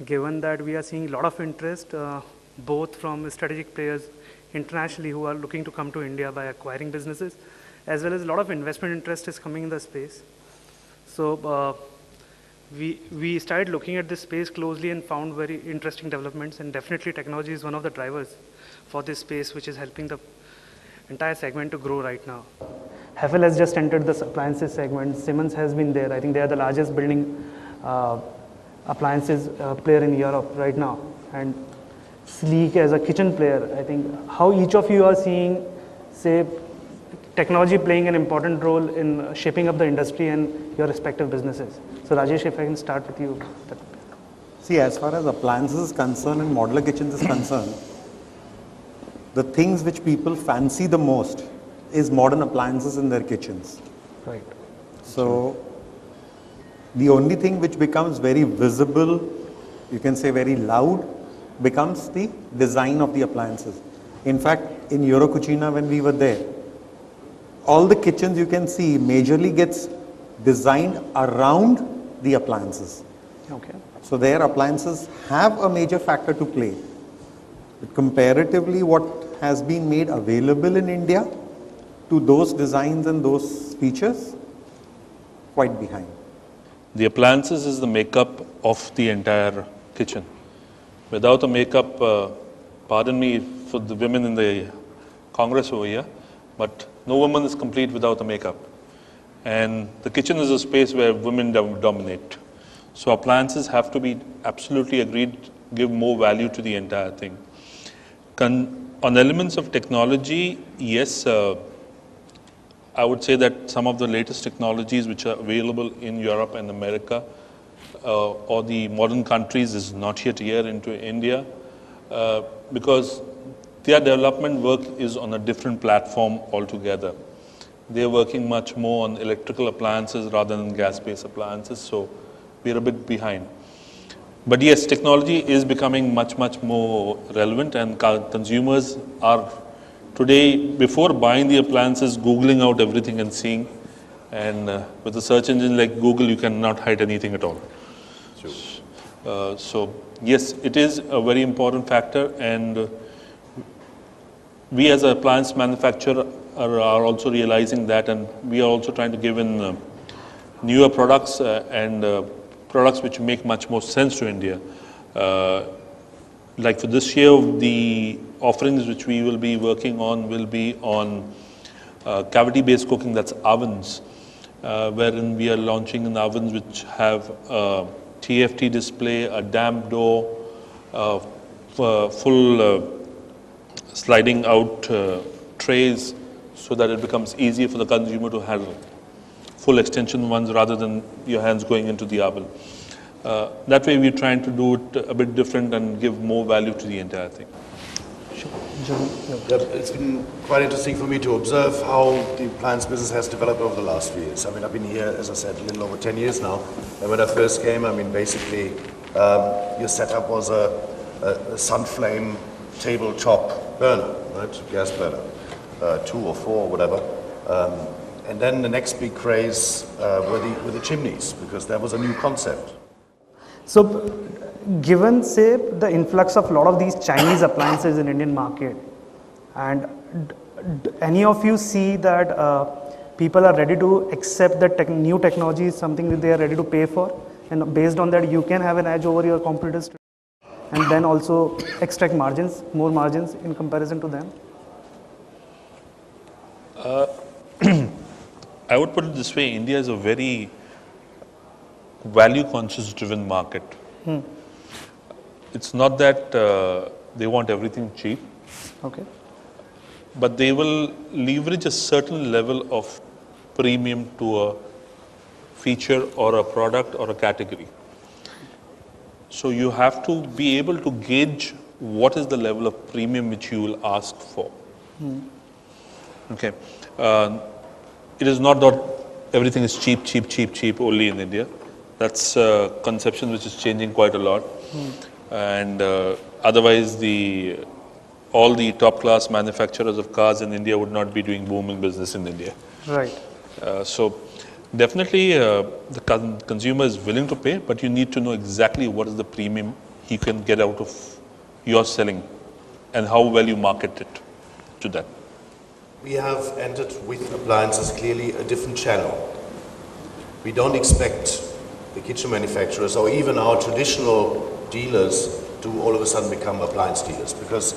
given that we are seeing a lot of interest, both from strategic players internationally who are looking to come to India by acquiring businesses, as well as a lot of investment interest is coming in the space. So we started looking at this space closely and found very interesting developments, and definitely technology is one of the drivers for this space, which is helping the entire segment to grow right now. Hefel has just entered the appliances segment. Siemens has been there. I think they are the largest building appliances player in Europe right now. And Sleek as a kitchen player. I think how each of you are seeing, say, technology playing an important role in shaping up the industry and your respective businesses. So Rajesh, if I can start with you. See, as far as appliances is concerned and modular kitchens is concerned, the things which people fancy the most is modern appliances in their kitchens. Right. So the only thing which becomes very visible, you can say very loud, becomes the design of the appliances. In fact, in Eurocucina when we were there, all the kitchens you can see majorly gets designed around the appliances. Okay. So their appliances have a major factor to play. But comparatively, what has been made available in India to those designs and those features, quite behind. The appliances is the makeup of the entire kitchen. Without a makeup, pardon me for the women in the Congress over here, but no woman is complete without a makeup. And the kitchen is a space where women dominate. So appliances have to be absolutely agreed, give more value to the entire thing. On elements of technology, yes, I would say that some of the latest technologies which are available in Europe and America or the modern countries is not yet here into India because their development work is on a different platform altogether. They're working much more on electrical appliances rather than gas-based appliances, so we're a bit behind. But yes, technology is becoming much more relevant, and consumers are today, before buying the appliances, Googling out everything and seeing. And with a search engine like Google, you cannot hide anything at all. Sure. So yes, it is a very important factor, and we as an appliance manufacturer are also realizing that, and we are also trying to give in newer products and products which make much more sense to India. Like for this year, the offerings which we will be working on will be on cavity-based cooking, that's ovens, wherein we are launching in ovens which have a TFT display, a damp door, full sliding out trays, so that it becomes easier for the consumer to handle. Full extension ones rather than your hands going into the oven. That way we're trying to do it a bit different and give more value to the entire thing. It's been quite interesting for me to observe how the appliance business has developed over the last few years. I mean, I've been here, as I said, a little over 10 years now. And when I first came, I mean, basically, your setup was a Sunflame table top burner, right? Gas burner, 2 or 4, whatever. And then the next big craze were the chimneys, because that was a new concept. So, given, say, the influx of a lot of these Chinese appliances in Indian market, and any of you see that people are ready to accept that new technology is something that they are ready to pay for, and based on that you can have an edge over your competitors, and then also extract margins, more margins in comparison to them? I would put it this way, India is a very value-conscious driven market. It's not that they want everything cheap, okay, but they will leverage a certain level of premium to a feature or a product or a category. So you have to be able to gauge what is the level of premium which you will ask for. Okay. It is not that everything is cheap only in India. That's a conception which is changing quite a lot. And otherwise, all the top-class manufacturers of cars in India would not be doing booming business in India. Right. So definitely the consumer is willing to pay, but you need to know exactly what is the premium he can get out of your selling and how well you market it to that? We have entered with appliances clearly a different channel. We don't expect the kitchen manufacturers or even our traditional dealers to all of a sudden become appliance dealers, because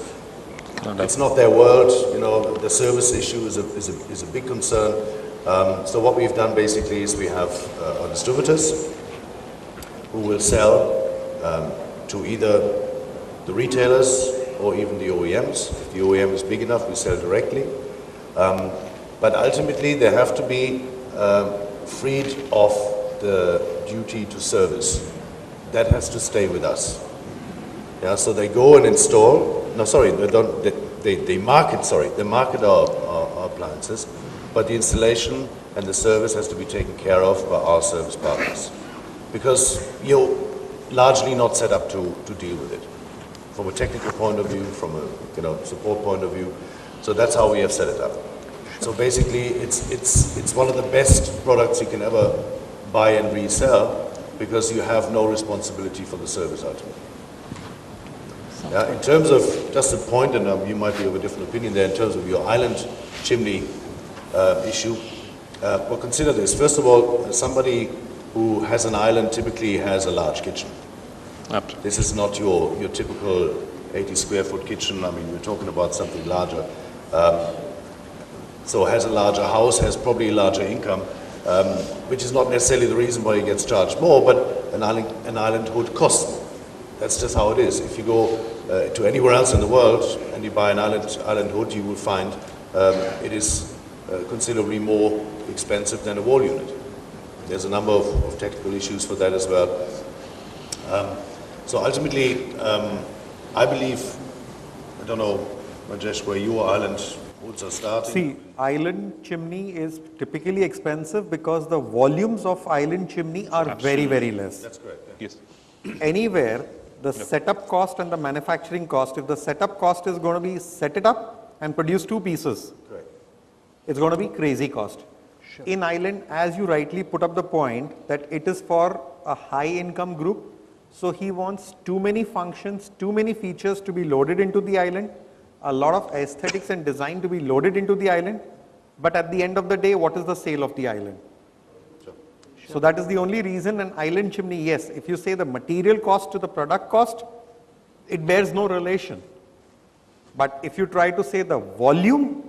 it's not their world. You know, the service issue is a big concern. So what we've done basically is we have our distributors who will sell to either the retailers or even the OEMs. If the OEM is big enough, we sell directly. But ultimately, they have to be freed of the duty to service. That has to stay with us. Yeah, so they go and install. No, sorry, they don't. They market. Sorry, they market our appliances, but the installation and the service has to be taken care of by our service partners, because you're largely not set up to deal with it from a technical point of view, from a support point of view. So that's how we have set it up. So basically, it's one of the best products you can ever buy and resell, because you have no responsibility for the service ultimately. Yeah, in terms of, just a point, and you might be of a different opinion there, in terms of your island chimney issue, well, consider this. First of all, somebody who has an island typically has a large kitchen. Absolutely. This is not your typical 80 square foot kitchen. I mean, we're talking about something larger. So has a larger house, has probably a larger income, which is not necessarily the reason why he gets charged more, but an island hood costs more. That's just how it is. If you go to anywhere else in the world and you buy an island hood, you will find it is considerably more expensive than a wall unit. There's a number of technical issues for that as well. So ultimately, I believe, I don't know, Rajesh, where your island hoods are starting. See, island chimney is typically expensive because the volumes of island chimney are very, very less. That's correct. Yeah. Yes. Anywhere, the setup cost and the manufacturing cost, if the setup cost is going to be set it up and produce two pieces, Correct. it's going to be crazy cost. In island, as you rightly put up the point, that it is for a high income group, so he wants too many functions, too many features to be loaded into the island, a lot of aesthetics and design to be loaded into the island, but at the end of the day, what is the sale of the island? So that is the only reason an island chimney, yes, if you say the material cost to the product cost, it bears no relation. But if you try to say the volume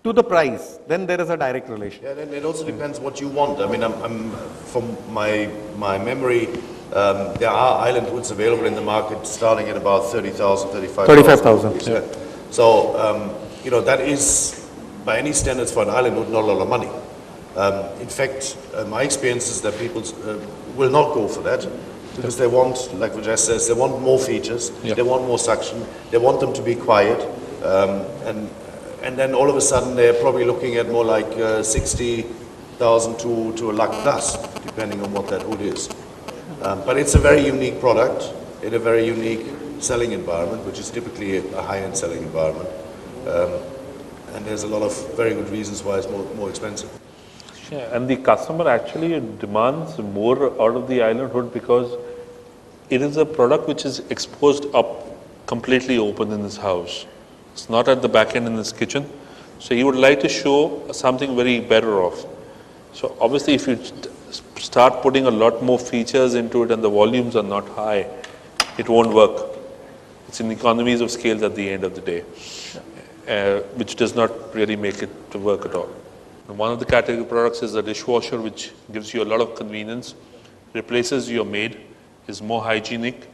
to the price, then there is a direct relation. Yeah, and it also depends what you want. I mean, I'm from my memory, there are island hoods available in the market starting at about 30,000, 35,000. Yeah. So, that is, by any standards for an island hood, not a lot of money. In fact, my experience is that people will not go for that, because they want, like Rajesh says, they want more features, they want more suction, they want them to be quiet, and then all of a sudden they're probably looking at more like 60,000 to a lakh plus, depending on what that hood is. But it's a very unique product in a very unique selling environment, which is typically a high-end selling environment. And there's a lot of very good reasons why it's more expensive. Yeah, and the customer actually demands more out of the island hood because it is a product which is exposed up completely open in his house. It's not at the back end in his kitchen. So he would like to show something very better off. So obviously if you start putting a lot more features into it and the volumes are not high, it won't work. It's in economies of scale at the end of the day, which does not really make it to work at all. And one of the category products is a dishwasher, which gives you a lot of convenience, replaces your maid, is more hygienic.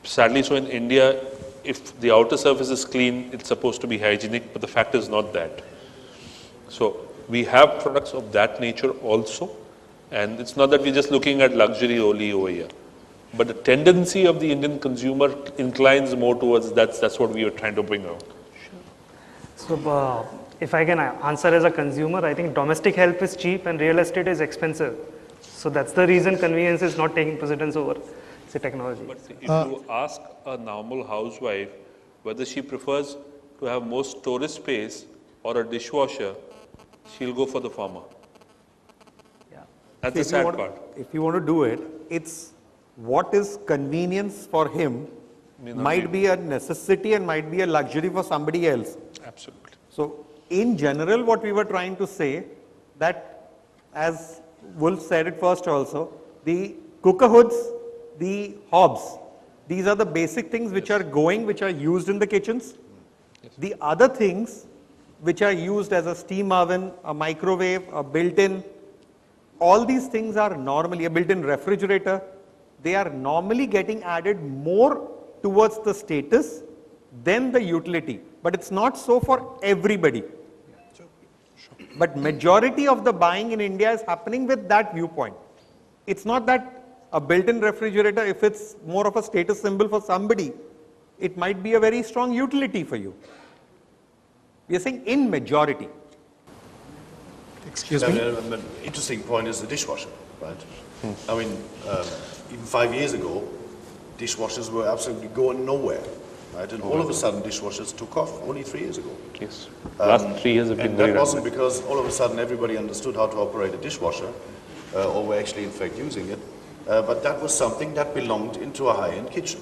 Sadly, so in India, if the outer surface is clean, it's supposed to be hygienic, but the fact is not that. So we have products of that nature also, and it's not that we're just looking at luxury only over here. But the tendency of the Indian consumer inclines more towards that's what we are trying to bring out. So if I can answer as a consumer, I think domestic help is cheap and real estate is expensive. So that's the reason convenience is not taking precedence over, say, technology. But if you ask a normal housewife whether she prefers to have more storage space or a dishwasher, she'll go for the former. Yeah. That's the sad part. If you want to do it, it's what is convenience for him might be a necessity and might be a luxury for somebody else. Absolutely. So in general, what we were trying to say that, as Wolf said it first also, the cooker hoods, the hobs, these are the basic things which are going, which are used in the kitchens. Yes. The other things which are used as a steam oven, a microwave, a built-in, all these things are normally, a built-in refrigerator, they are normally getting added more towards the status than the utility. But it's not so for everybody. But majority of the buying in India is happening with that viewpoint. It's not that a built-in refrigerator, if it's more of a status symbol for somebody, it might be a very strong utility for you. We are saying in majority. Excuse me? An interesting point is the dishwasher, right? I mean, even 5 years ago, dishwashers were absolutely going nowhere, right? And all of a sudden, dishwashers took off only 3 years ago. Yes. Last 3 years have been And very that wasn't rapid. because all of a sudden everybody understood how to operate a dishwasher, or were actually in fact using it. But that was something that belonged into a high-end kitchen.